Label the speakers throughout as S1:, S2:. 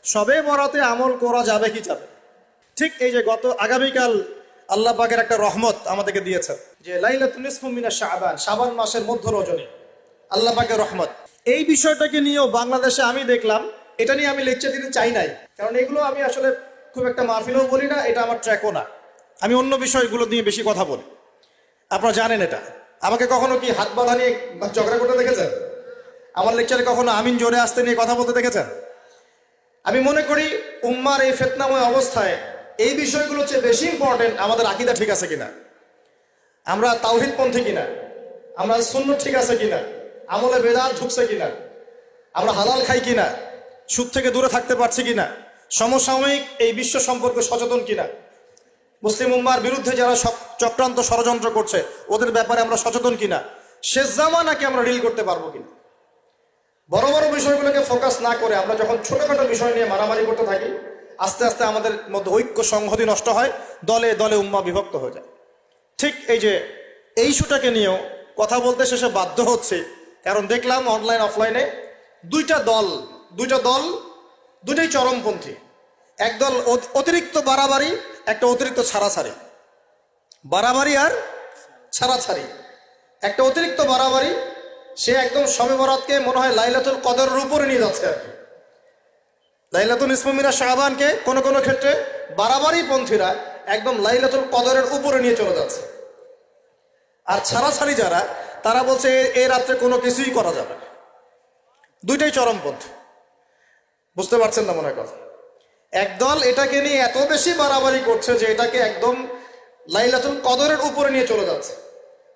S1: সবে বরাতে আমল করা যাবে কি যাবে? ঠিক এই যে আগামীকাল আল্লাহ পাকের একটা রহমত আমাদেরকে দিয়েছেন যে লাইলাতুন নিসফু মিনাশ শাবান, শাবান মাসের মধ্য রজনী, আল্লাহ পাকের রহমত। এই বিষয়টাকে নিয়েও বাংলাদেশে আমি দেখলাম, এটা নিয়ে আমি লেকচার দিতে চাই নাই, কারণ এগুলো আমি আসলে খুব একটা মাহফিলেও বলি না, এটা আমার ট্র্যাকও না। আমি অন্য বিষয়গুলো নিয়ে বেশি কথা বলি, আপনারা জানেন এটা। আমাকে কখনো কি হাত বাঁধা নিয়ে ঝগড়া করতে দেখেছেন? আমার লেকচারে কখনো আমিন জোরে আসতে নিয়ে কথা বলতে দেখেছেন? আমি মনে করি উম্মার এই ফিতনাময় অবস্থায় এই বিষয়গুলো চেয়ে বেশি ইম্পর্টেন্ট আমাদের আকীদা ঠিক আছে কিনা, আমরা তাওহীদপন্থী কিনা, আমরা সুন্নাত ঠিক আছে কিনা, আমলে বেদাত ঢুকছে কিনা, আমরা হালাল খাই কিনা, সুদ থেকে দূরে থাকতে পারছি কিনা, সমসাময়িক এই বিশ্ব সম্পর্কে সচেতন কিনা, মুসলিম উম্মার বিরুদ্ধে যারা চক্রান্ত ষড়যন্ত্র করছে ওদের ব্যাপারে আমরা সচেতন কিনা, শেষ জামানাকে আমরা ডিল করতে পারবো কিনা। বড় বড় বিষয়গুলোকে ফোকাস না করে আমরা যখন ছোটখাটো বিষয় নিয়ে মারামারি করতে থাকি, আস্তে আস্তে আমাদের মধ্যে ঐক্য সংহতি নষ্ট হয়, দলে দলে উম্মা বিভক্ত হয়ে যায়। ঠিক এই যে এই ইস্যুটাকে নিয়েও কথা বলতে শেষে বাধ্য হচ্ছে, কারণ দেখলাম অনলাইন অফলাইনে দুইটা দল দুটাই চরমপন্থী। একদল অতিরিক্ত বাড়াবাড়ি, একটা অতিরিক্ত ছাড়াছাড়ি, বাড়াবাড়ি আর ছাড়াছাড়ি। একটা অতিরিক্ত বাড়াবাড়ি, সে একদম শবে বরাতকে মনে হয় লাইলাতুল কদরের উপরে নিয়ে যাচ্ছে আর কি। লাইলাতুল নিসফু মিনাশ শাবানকে কোন কোন ক্ষেত্রে বাড়াবাড়ি পন্থীরা একদম লাইলাতুল কদরের উপরে নিয়ে চলে যাচ্ছে। আর ছাড়াছাড়ি যারা, তারা বলছে এই রাত্রে কোনো কিছুই করা যাবে না। দুইটাই চরমপন্থী, বুঝতে পারছেন না মনে হয় কথা। একদল এটাকে নিয়ে এত বেশি বাড়াবাড়ি করছে যে এটাকে একদম লাইলাতুল কদরের উপরে নিয়ে চলে যাচ্ছে।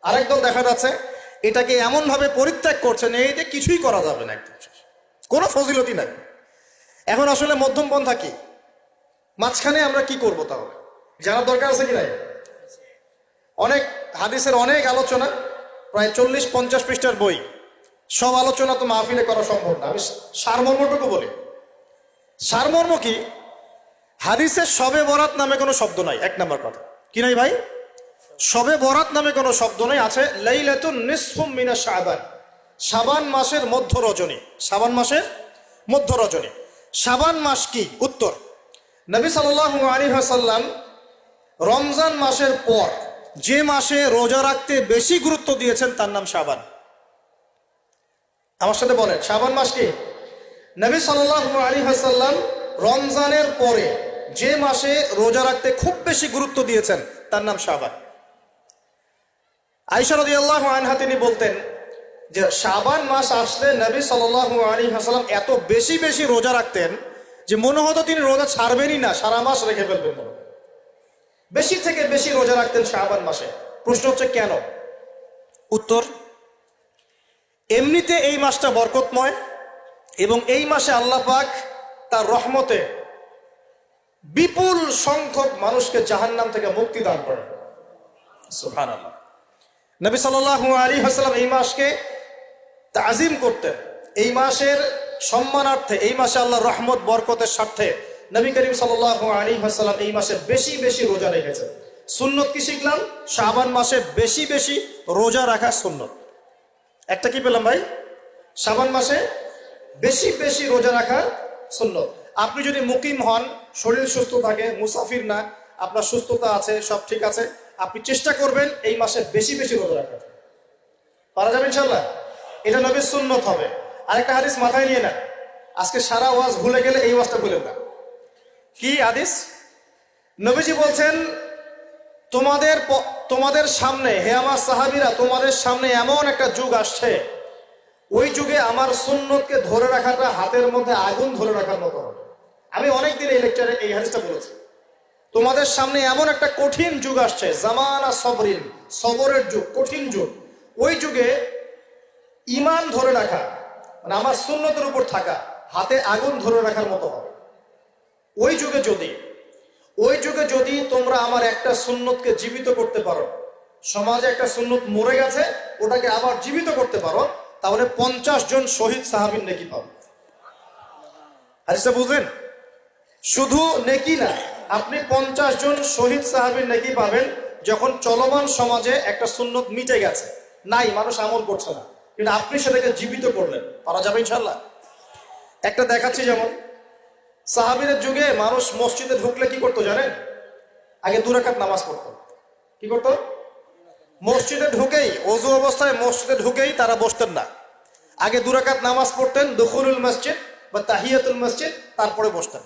S1: আরেক দল দেখা যাচ্ছে এটাকে এমন ভাবে পরিত্যাগ করছে না, এইটা কিছুই করা যাবে না, একদম কোনো ফজিলতি নাই। এখন আসলে মধ্যম পন্থা কি, মাঝখানে আমরা কি করব? তাহলে জানার দরকার আছে কি নাই? অনেক হাদিসের অনেক আলোচনা, প্রায় 40-50 পৃষ্ঠার বই, সব আলোচনা তো মাহফিলে করা সম্ভব না। আমি সারমর্মটুকু বলি। সারমর্ম কি? হাদিসের শবে বরাত নামে কোনো শব্দ নাই, এক নাম্বার কথা। কি নাই ভাই? শবে বরাত নামে কোনো শব্দ নেই, আছে লাইলাতুন নিসফু মিনাশ শাবান, শাবান মাসের মধ্য রজনী। শাবান মাসের মধ্য রজনী। শাবান মাস কি? উত্তর, নবী সাল্লাল্লাহু আলাইহি ওয়াসাল্লাম রমজান মাসের পর যে মাসে রোজা রাখতে বেশি গুরুত্ব দিয়েছেন তার নাম শাবান। আমার সাথে বলেন, শাবান মাস কি? নবী সাল্লাল্লাহু আলাইহি ওয়াসাল্লাম রমজানের পরে যে মাসে রোজা রাখতে খুব বেশি গুরুত্ব দিয়েছেন তার নাম শাবান। আয়েশা রাদিয়াল্লাহু আনহা তিনি বলতেন যে শাবান মাস আসলে নবী সাল্লাল্লাহু আলাইহি ওয়াসাল্লাম এত বেশি বেশি রোজা রাখতেন যে মনে হতো তিনি রোজা ছাড়বেনই না, সারা মাস রেখে ফেলবেন। বেশি থেকে বেশি রোজা রাখতেন শাবান মাসে। প্রশ্ন হচ্ছে কেন? উত্তর, এমনিতে এই মাসটা বরকতময় এবং এই মাসে আল্লাহ পাক তার রহমতে বিপুল সংখ্যক মানুষকে জাহান্নাম থেকে মুক্তি দান করেন। সুবহানাল্লাহ। নবী সাল্লাল্লাহু আলাইহি ওয়াসাল্লাম এই মাসকে তাজিম করতেন। এই মাসের সম্মানার্থে, এই মাসে আল্লাহর রহমত বরকতের স্বার্থে নবী করিম সাল্লাল্লাহু আলাইহি ওয়াসাল্লাম এই মাসে বেশি বেশি রোজা রেখেছেন। সুন্নত কি শিখলাম? শাবান মাসে বেশি বেশি রোজা রাখা সুন্নত। একটা কি পেলাম ভাই? শাবান মাসে বেশি বেশি রোজা রাখা সুন্নত। আপনি যদি মুকিম হন, শরীর সুস্থ থাকে, মুসাফির না, আপনার সুস্থতা আছে, সব ঠিক আছে, আপনি চেষ্টা করবেন এই মাসে বেশি বেশি রোজা রাখার। পারা যাবে ইনশাআল্লাহ? এটা নবীর সুন্নত হবে। আরেকটা হাদিস মাথায় নিয়ে না, আজকে সারা ওয়াজ ভুলে গেলে এই ওয়াজটা ভুলেন না। কি হাদিস? নবীজি বলছেন, তোমাদের সামনে, হে আমার সাহাবীরা, তোমাদের সামনে এমন একটা যুগ আসছে, ওই যুগে আমার সুন্নতকে ধরে রাখাটা হাতের মধ্যে আগুন ধরে রাখার মতো হবে। আমি অনেকদিন এই লেকচারে এই হাদিসটা বলেছি। তোমাদের সামনে এমন একটা কঠিন যুগ আসছে, জামানা সবরিন, সবরের যুগ, কঠিন যুগ। ওই যুগে ঈমান ধরে রাখা, মানে আমার সুন্নতের উপর থাকা, হাতে আগুন ধরে রাখার মতো হবে। ওই যুগে যদি তোমরা আমার একটা সুন্নতকে জীবিত করতে পারো, সমাজে একটা সুন্নত মরে গেছে, ওটাকে আবার জীবিত করতে পারো, তাহলে 50 জন শহীদ সাহাবীর নেকি পাবে। হাদিসটা বুঝলেন? শুধু নেকি না, আপনি 50 জন শহীদ সাহাবীর নেকি পাবেন যখন চলমান সমাজে একটা সুন্নত মিটে গেছে, নাই, মানুষ আমল করছে না, কিন্তু আপনি সেটাকে জীবিত করলেন। পারা যাবে ইনশাআল্লাহ? একটা দেখাচ্ছি, যেমন সাহাবীদের যুগে মানুষ মসজিদে ঢুকলে কি করতো জানেন? আগে 2 রাকাত নামাজ পড়তো। কি করতো? মসজিদে ঢুকেই, ওযু অবস্থায় মসজিদে ঢুকেই তারা বসতেন না। আগে 2 রাকাত নামাজ পড়তেন, দুখুলুল মসজিদ বা তাহিয়াতুল মসজিদ, তারপরে বসতেন।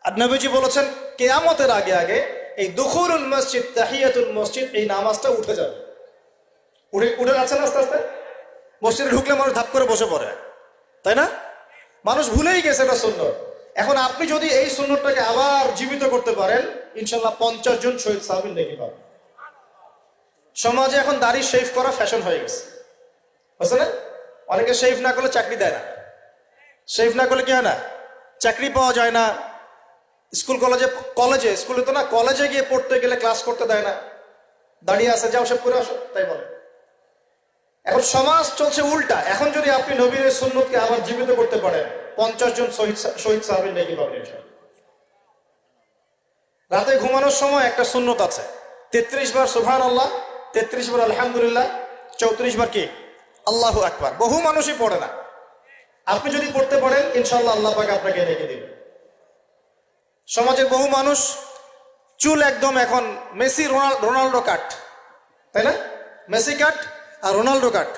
S1: আর নবীজি বলেছেন কিয়ামতের আগে আগে এই দুখুলুল মসজিদ, তাহিয়াতুল মসজিদ, এই নামাজটা উঠে যাবে। উঠে যাচ্ছে না আস্তে আস্তে। মসজিদে ঢুকলে মানুষ ধাপ করে বসে পড়ে, তাই না? মানুষ ভুলেই গেছে এটা সুন্নত। এখন আপনি যদি এই সুন্নতটাকে আবার জীবিত করতে পারেন, ইনশাল্লাহ 50 জন শহীদ সাহাবীর নেকি পাবেন। সমাজে এখন দাড়ি শেভ করা ফ্যাশন হয়ে গেছে, বুঝছে না? অনেকে শেভ না করলে চাকরি দেয় না। শেভ না করলে কি হয় না? চাকরি পাওয়া যায় না। স্কুলে তো না, কলেজে গিয়ে পড়তে গেলে ক্লাস করতে দেয় না। দাঁড়িয়ে আছে, যাও সব করে আসো, তাই বলে। এখন সমাজ চলছে উল্টা। এখন যদি আপনি নবীর সুন্নতকে আবার জীবিত করতে পারেন, 50 জন শহীদ সাহাবীর নেকি পাবেন। রাতে ঘুমানোর সময় একটা সুন্নত আছে, 33 বার সুবহানাল্লাহ, 33 বার আলহামদুলিল্লাহ, 34 বার কি আল্লাহু আকবার। বহু মানুষই পড়ে না। আপনি যদি পড়তে পারেন, ইনশাআল্লাহ আল্লাহ পাক আপনাকে নেকি দিবেন। সমাজের বহু মানুষ চুল একদম এখন মেসি রোনাল্ডো কাট, তাই না? মেসি কাট আর রোনাল্ডো কাট।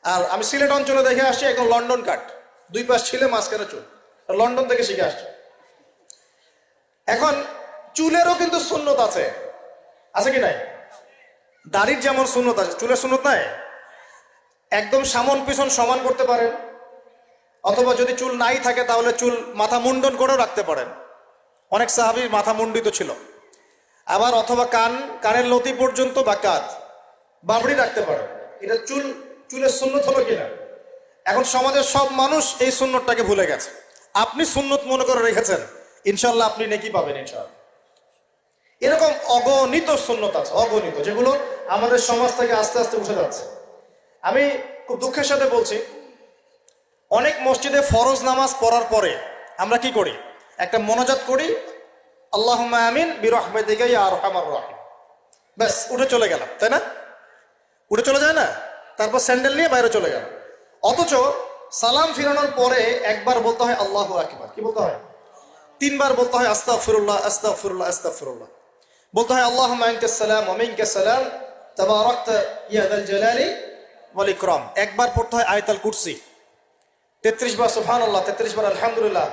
S1: আর আমি সিলেট অঞ্চলে দেখে আসছি একদম লন্ডন কাট, 2 পাশ ছিলে মাঝখানে চুল। লন্ডন থেকে শিখে আসছে। এখন চুলেরও কিন্তু সুন্নত আছে, আছে কি নাই? দাড়ির যেমন সুন্নত আছে, চুলের সুন্নত নাই। একদম সামন পিছন সমান করতে পারেন, অথবা যদি চুল নাই থাকে তাহলে চুল মাথা মুন্ডন করেও রাখতে পারেন। অনেক সাহাবীর মাথা মুন্ডিত ছিল। আবার অথবা কানের লতি পর্যন্ত বা কাঁধ বাবড়ি রাখতে পারেন। এটা চুলের সুন্নত হলো কিনা? এখন সমাজের সব মানুষ এই সুন্নতটাকে ভুলে গেছে। আপনি সুন্নত মনে করে রেখেছেন, ইনশাল্লাহ আপনি নেকি পাবেন ইনশাআল্লাহ। এরকম অগণিত সুন্নত আছে, অগণিত, যেগুলো আমাদের সমাজ থেকে আস্তে আস্তে উঠে যাচ্ছে। আমি খুব দুঃখের সাথে বলছি, অনেক মসজিদে ফরজ নামাজ পড়ার পরে আমরা কি করি? একটা মোনাজাত করি, আল্লাহুম্মা আমিন বিরহমাতিকা ইয়া আরহামার রাহিম, ব্যাস উঠে চলে গেলাম, তাই না? উঠে চলে যায় না? তারপর স্যান্ডেল নিয়ে বাইরে চলে গেল। অথচ সালাম ফিরানোর পরে একবার বলতে হয় আল্লাহু আকবার। কি বলতে হয়? 3 বার বলতে হয় আস্তাগফিরুল্লাহ, আস্তাগফিরুল্লাহ, আস্তাগফিরুল্লাহ। বলতে হয় আল্লাহুম্মা আনতাস সালাম ওয়া মিনকাস সালাম তাবারাকতা ইয়া যাল জালালি ওয়াল ইকরাম। একবার পড়তে হয় আয়াতুল কুরসি, 33 বার সুবহানাল্লাহ, 33 বার আলহামদুলিল্লাহ,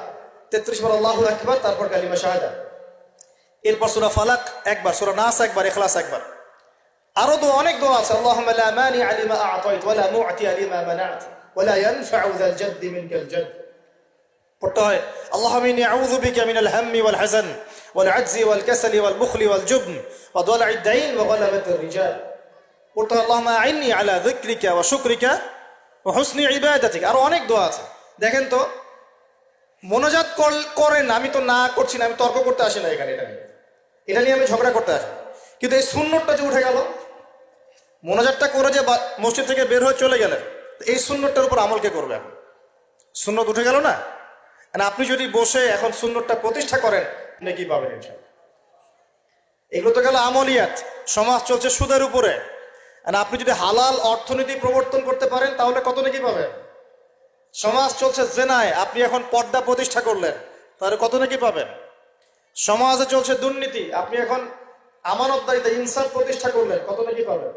S1: 33 বার আল্লাহু আকবার, তারপর কালিমা শাহাদা। এরপর সূরা ফালাক একবার, সূরা নাস একবার, ইখলাস একবার। আরো অনেক দোয়া আছে। আল্লাহুম্মা লা মানিআ লিমা আ'তাইত ওয়া লা মু'তিয়া লিমা মানা'ত ওয়া লা ইয়ানফা'ু যাল জাদ্দি মিনকাল জাদ। পড়তে হয় আল্লাহুম্মা ইন্নী আউযু বিকা মিনাল হাম্মি ওয়াল হাযান ওয়াল আজজি ওয়াল কাসালি ওয়াল বুখলি ওয়াল জুবন ওয়া দালা'id দাইন ওয়া গালাবাতির রিজাল। পড়তে হয় আল্লাহুম্মা আ'ইন্নী আলা যিকরিকা ওয়া শুকরিকা ওয়া হুসনি ইবাদাতিক। আরো অনেক দোয়া আছে। দেখেন তো, মোনাজাত করেন, আমি তো না করছি না, আমি তর্ক করতে আসি না এখানে, এটা নিয়ে আমি ঝগড়া করতে আসি। কিন্তু এই সুন্নতটা যে উঠে গেল, মোনাজাতটা করে যে মসজিদ থেকে বের হয়ে চলে গেলেন, এই সুন্নতটার উপর আমল কে করবে? এখন সুন্নত উঠে গেল না? আপনি যদি বসে এখন সুন্নতটা প্রতিষ্ঠা করেন, নেকি পাবেন ইনশাআল্লাহ। এগুলো তো গেল আমলিয়াত। সমাজ চলছে সুদের উপরে। আপনি যদি হালাল অর্থনীতি প্রবর্তন করতে পারেন, তাহলে কত নেকি পাবেন? সমাজ চলছে জেনায়, আপনি এখন পর্দা প্রতিষ্ঠা করলেন, তাহলে কত নেকি পাবেন? সমাজে চলছে দুর্নীতি, আপনি এখন আমানতদারিতা, ইনসাফ প্রতিষ্ঠা করলেন, কত নাকি পাবেন?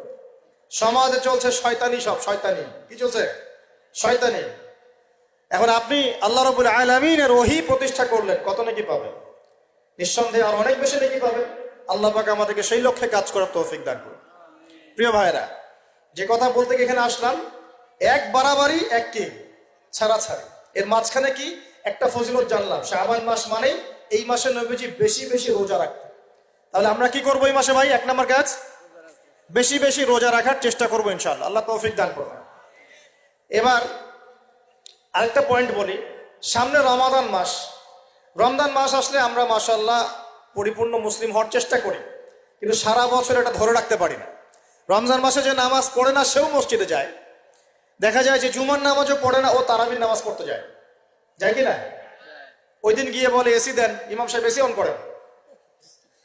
S1: সমাজে চলছে শয়তানি, সব শয়তানি। কি চলছে? শয়তানি। এখন আপনি আল্লাহ রাব্বুল আলামিনের ওহী প্রতিষ্ঠা করলেন, কত নাকি পাবেন? নিঃসন্দেহে আর অনেক বেশি নাকি পাবেন। আল্লাহ পাক আমাদেরকে সেই লক্ষ্যে কাজ করার তৌফিক দান করুন। প্রিয় ভাইরা, যে কথা বলতে এখানে আসলাম, এক বাড়াবাড়ি, এক কি ছাড়াছাড়ি, এর মাঝখানে কি একটা ফজিলত জানলাম। শাবান মাস মানেই এই মাসে নবীজি বেশি বেশি রোজা রাখতেন। তাহলে আমরা কি করবো এই মাসে ভাই? 1 নম্বর কাজ, বেশি বেশি রোজা রাখার চেষ্টা করবো ইনশাআল্লাহ। আল্লাহ তৌফিক দান করবেন। এবার আরেকটা পয়েন্ট বলি, সামনে রমাদান মাস। রমজান মাস আসলে আমরা মাশাআল্লাহ পরিপূর্ণ মুসলিম হওয়ার চেষ্টা করি, কিন্তু সারা বছর এটা ধরে রাখতে পারি না। রমজান মাসে যে নামাজ পড়ে না, সেও মসজিদে যায়। দেখা যায় যে জুমার নামাজও পড়ে না, ও তারাবির নামাজ পড়তে যায়, যায় কি না? ওই দিন গিয়ে বলে এসি দেন, ইমাম সাহেব এসি অন করেন,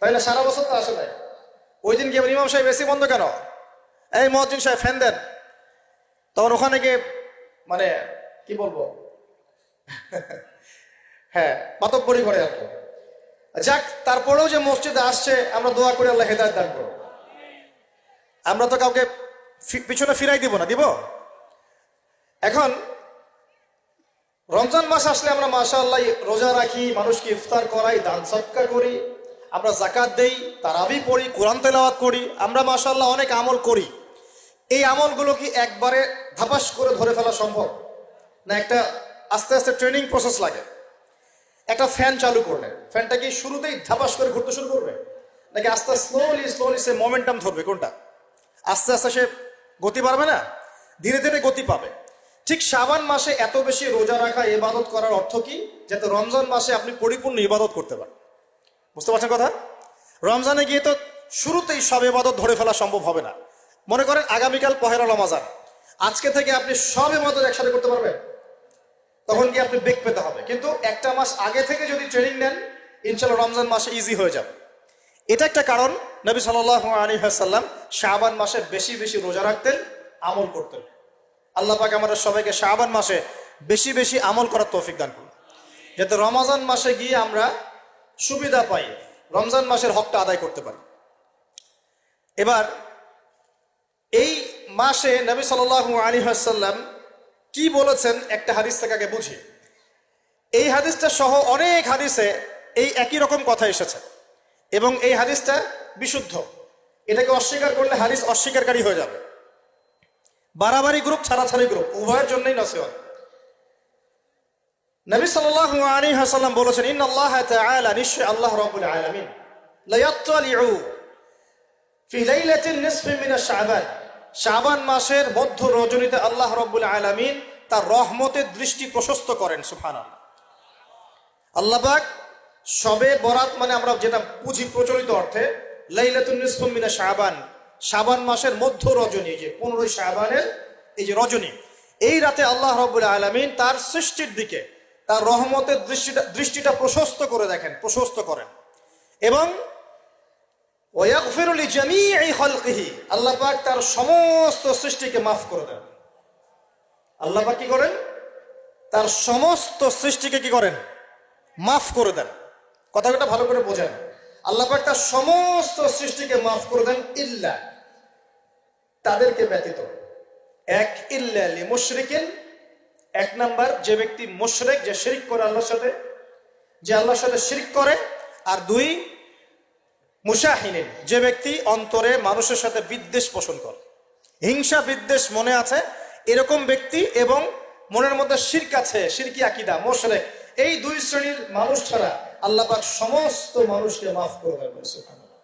S1: তাই না? সারা বছর তো আসে নাই। ওই দিন গিয়ে ইমাম সাহেব এসি বন্ধ কেন? এই মুয়াজ্জিন সাহেব ফ্যান দেন। তখন ওখানে গিয়ে কি বলবো, হ্যাঁ, মাতব্বরি করে আর কি। যাক, তারপরেও যে মসজিদে আসছে, আমরা দোয়া করি আল্লাহ হেদায়েত দান করো। আমরা তো কাউকে পিছনে ফিরাই দিব না, দিব? এখন রমজান মাস আসলে আমরা মাশাআল্লাহ রোজা রাখি, মানুষকে ইফতার করাই, দান সদকা করি, আমরা যাকাত দেই, তারাবি পড়ি, কোরআন তেলাওয়াত করি, আমরা মাশাআল্লাহ অনেক আমল করি। এই আমলগুলো কি একবারে ধাপাস করে ধরে ফেলা সম্ভব? না একটা আস্তে আস্তে ট্রেনিং প্রসেস লাগে? একটা ফ্যান চালু করলে ফ্যানটা কি শুরুতেই ধাপাস করে ঘুরতে শুরু করবে, নাকি আস্তে স্লোলি স্লোলি সে মোমেন্টাম ধরবে? কোনটা? আস্তে আস্তে সে গতি পাবে না, ধীরে ধীরে গতি পাবে। ঠিক শাবান মাসে এত বেশি রোজা রাখা, ইবাদত করার অর্থ কি? যাতে রমজান মাসে আপনি পরিপূর্ণ ইবাদত করতে পারেন। বুঝতে পারছেন কথা? রমজানে গিয়ে তো শুরুতেই সব ইবাদত ধরে ফেলা সম্ভব হবে না। মনে করেন আগামীকাল পহেলা রমাজান, আজকে থেকে আপনি সব ইবাদত একসাথে করতে পারবেন? তখন কি আপনি বেগ পেতে হবে। কিন্তু একটা মাস আগে থেকে যদি ট্রেনিং নেন, ইনশাল্লাহ রমজান মাসে ইজি হয়ে যাবে। এটা একটা কারণ নবী সাল্লাল্লাহু আলাইহি ওয়াসাল্লাম শাবান মাসে বেশি বেশি রোজা রাখতেন, আমল করতেন। আল্লাহ পাক আমাদের সবাইকে শাবান মাসে বেশি বেশি আমল করার তৌফিক দান করুন, যাতে রমজান মাসে গিয়ে আমরা সুবিধা পাই, রমজান মাসের হকটা আদায় করতে পারি। এবার এই মাসে নবী সাল্লাল্লাহু আলাইহি ওয়াসাল্লাম কি বলেছেন একটা হাদিস থেকে আগে বুঝি। এই হাদিসটা সহ অনেক হাদিসে এই একই রকম কথা এসেছে এবং এই হাদিসটা বিশুদ্ধ। এটাকে অস্বীকার করলে হাদিস অস্বীকারী হয়ে যাবে। বাড়াবাড়ি গ্রুপ, ছাড়াছাড়ি গ্রুপ, উভয়ের জন্যই নসিহত। নবী সাল্লাল্লাহু আলাইহি ওয়াসাল্লাম বলেছেন, ইন্নাল্লাহ তাআলা, নিশ্চয় আল্লাহ রাব্বুল আলামিন, লা ইয়াত্তালিউ ফি লাইলাতিন নিসফি মিন শাবান, শাবান মাসের মধ্য রজনীতে আল্লাহ রাব্বুল আলামিন তার রহমতের দৃষ্টি প্রশস্ত করেন। সুবহানাল্লাহ। আল্লাহ পাক শবে বরাত মানে আমরা যেটা বুঝি প্রচলিত অর্থে, লাইলাতুন নিসফু মিন শাবান, শাবান মাসের মধ্য রজনী, যে 15 শাবানের এই যে রজনী, এই রাতে আল্লাহ রাব্বুল আলামিন তার সৃষ্টির দিকে তার রহমতের দৃষ্টিটা প্রশস্ত করে দেখেন, প্রশস্ত করেন। এবং ওয়াগফিরু লিজামিই খালকিহি, আল্লাহ পাক তার সমস্ত সৃষ্টিকে মাফ করে দেন। আল্লাহ পাক কি করেন? তার সমস্ত সৃষ্টিকে কি করেন? মাফ করে দেন। কথাটা ভালো করে বোঝেন। আল্লাহ পাক তার সমস্ত সৃষ্টিকে মাফ করে দেন, ইল্লা, তাদেরকে ব্যতীত। এক, ইল্লা লিমুশরিকিন, এক নাম্বার যে ব্যক্তি মুশরিক, যে শিরক করে আল্লাহর সাথে, যে আল্লাহর সাথে শিরক করে। আর দুই, মুশাহিনিন, যে ব্যক্তি অন্তরে মানুষের সাথে বিদ্বেষ পোষণ করে, হিংসা বিদ্বেষ মনে আছে এরকম ব্যক্তি, এবং মনের মধ্যে শিরক আছে, শিরকি আকীদা, মুশরিক, এই দুই শ্রেণীর মানুষ ছাড়া আল্লাহ পাক সমস্ত মানুষকে মাফ করে দেবেন। সুবহানাল্লাহ।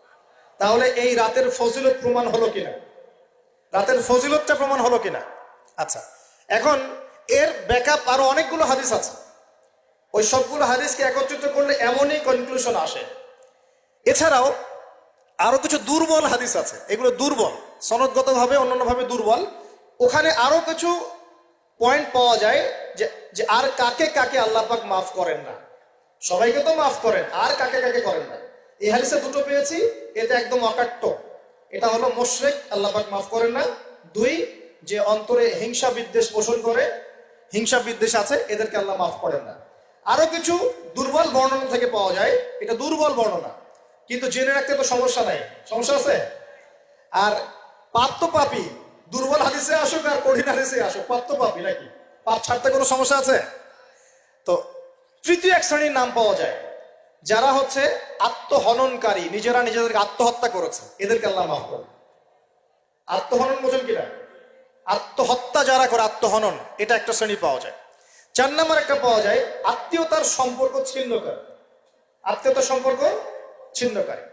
S1: তাহলে এই রাতের ফজিলত প্রমাণ হলো কিনা? রাতের ফজিলতটা প্রমাণ হলো কিনা? আচ্ছা, এখন এর ব্যাকআপ আরো অনেকগুলো হাদিস আছে। ওই সবগুলো হাদিসকে একত্রিত করলে এমনই কনক্লুশন আসে। এছাড়াও আরো কিছু দুর্বল হাদিস আছে, এগুলো দুর্বল, সনদগতভাবে অন্যান্যভাবে দুর্বল। ওখানে আরো কিছু পয়েন্ট পাওয়া যায় যে আর কাকে কাকে আল্লাহ পাক মাফ করেন না। সবাইকে তো মাফ করেন, আর কাকে কাকে করেন না। এই হাদিসে দুটো পেয়েছি, এটা একদম অকাট্য। এটা হলো মুশরিক, আল্লাহ পাক মাফ করেন না। দুই, যে অন্তরে হিংসা বিদ্বেষ পোষণ করে, হিংসা বিদ্বেষ আছে, এদেরকে আল্লাহ মাফ করেন না। আরো কিছু দুর্বল বর্ণনা থেকে পাওয়া যায়, এটা দুর্বল বর্ণনা, কিন্তু জেনে রাখতে তো সমস্যা নাই। সমস্যা আছে? আর পাপ তো পাপি, দুর্বল হাদিসে আসুক আর কঠিন হাদিসে আসুক, পাপ তো পাপি নাকি? পাপ ছাড়তে কোনো সমস্যা আছে? তো তৃতীয় এক শ্রেণীর নাম পাওয়া যায়, যারা হচ্ছে আত্মহননকারী, নিজেরা নিজেদেরকে আত্মহত্যা করেছে, এদেরকে আল্লাহ মাফ করে। আত্মহনন বোঝেন কিনা? আত্মহত্যা যারা করে, আত্মহনন, এটা একটা শ্রেণী পাওয়া যায়। 4 নম্বর একটা পাওয়া যায় আত্মীয়তার সম্পর্ক ছিন্নকারী, আত্মীয়তার সম্পর্ক ছিন্নকারী।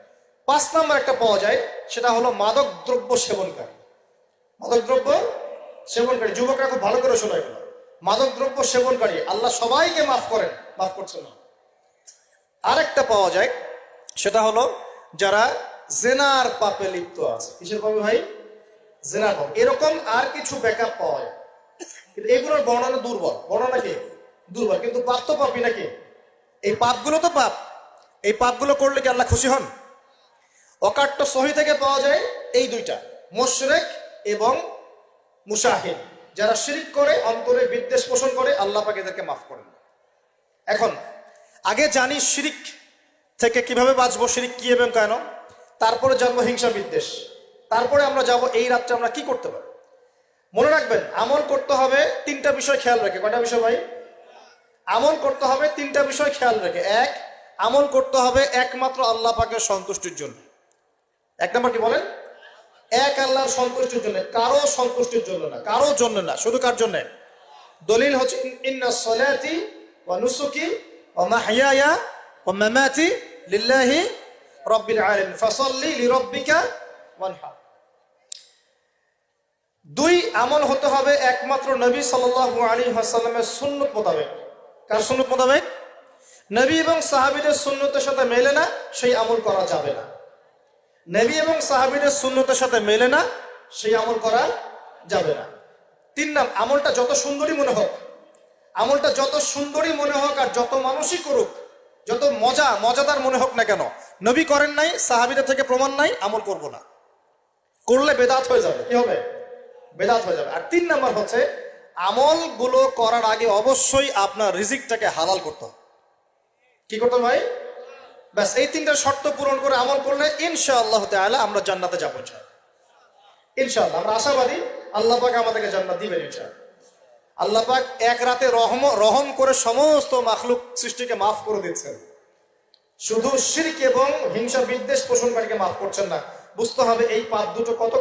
S1: 5 নম্বর একটা পাওয়া যায়, সেটা হলো মাদক দ্রব্য সেবনকারী। মাদক দ্রব্য সেবনকারী, যুবকরা খুব ভালো করে শোনায় এগুলো। মাদক দ্রব্য সেবনকারী আল্লাহ সবাইকে মাফ করেন, মাফ করছেন না। আরেকটা পাওয়া যায়, সেটা হলো যারা জেনার পাপে লিপ্ত আছে। কিসের পাপে ভাই? জেনার পাপ। এরকম আর কিছু ব্যাকআপ পাওয়া যায়, কিন্তু এগুলোর বর্ণনা দুর্বল। বর্ণনা কি? দুর্বল, কিন্তু পাপ তো পাপই নাকি? এই পাপগুলো তো পাপ, এই পাপগুলো করলে কি আল্লাহ খুশি হন? অকাট্য সহি থেকে পাওয়া যায় এই দুইটা, মুশরিক এবং মুশাহিন, যারা শিরক করে, অন্তরে বিদ্বেষ পোষণ করে, আল্লাহ পাক এদেরকে মাফ করেন। এখন আগে জানি শিরিক থেকে কিভাবে বাঁচবো, শিরিক কি এবং কেন, তারপরে জানবো হিংসা বিদ্বেষ, তারপরে আমরা যাব এই রাত্রে আমরা কি করতে পারি। মনে রাখবেন, আমল করতে হবে তিনটা বিষয় খেয়াল রেখে। কয়টা বিষয় ভাই? আমল করতে হবে তিনটা বিষয় খেয়াল রেখে। এক, আমল করতে হবে একমাত্র আল্লাহ পাকের সন্তুষ্টির জন্য। এক নম্বর কি বলেন? এক আল্লাহর সন্তুষ্টির জন্য, কারো সন্তুষ্টির জন্য না, কারো জন্য না, শুধু কার জন্য? দলিল হচ্ছে ইন্নাস সালাতি ওয়া নুসুকি ওয়া মাহইয়ায়া ওয়া মামাতি লিল্লাহি রাব্বিল আলামিন ফাসাল্লি লিরাব্বিকা ওয়ানহার। দুই, আমল হতে হবে একমাত্র নবী সাল্লাল্লাহু আলাইহি ওয়াসাল্লামের সুন্নাত মোতাবেক। কার সুন্নাত মোতাবেক? নবী এবং সাহাবীদের সুন্নতের সাথে মেলে না সেই আমল করা যাবে না। নবী এবং সাহাবীদের সুন্নতের সাথে মেলে না সেই আমল করা যাবে না। তিন নাম্বার, আমলটা যত সুন্দরী মনে হোক, আমলটা যত সুন্দরী মনে হোক আর যত মানুষই করুক, যত মজাদার মনে হোক না কেন, নবী করেন নাই, সাহাবীদের থেকে প্রমাণ নাই, আমল করব না। করলে বেদাত হয়ে যাবে। কি হবে? বেদাত হয়ে যাবে। আর তিন নাম্বার হচ্ছে, আমলগুলো করার আগে অবশ্যই আপনার রিজিকটাকে হালাল করতে হবে। কি করতে হবে ভাই? ব্যাস এই তিনটা শর্ত পূরণ করে আমল করলে ইনশাআল্লাহ তাআলা আমরা জান্নাতে যাবো ইনশাআল্লাহ। আমরা আশাবাদী আল্লাহ পাক আমাদেরকে জান্নাত দিবেন ইনশাআল্লাহ। আল্লাহ পাক এক রাতে রহম করে সমস্ত মাখলুক সৃষ্টিকে মাফ করে দিচ্ছেন, শুধু শিরক এবং হিংসা বিদ্বেষ পোষণকারীকে মাফ করছেন না। বুঝতে হবে এই পাপ দুটো কত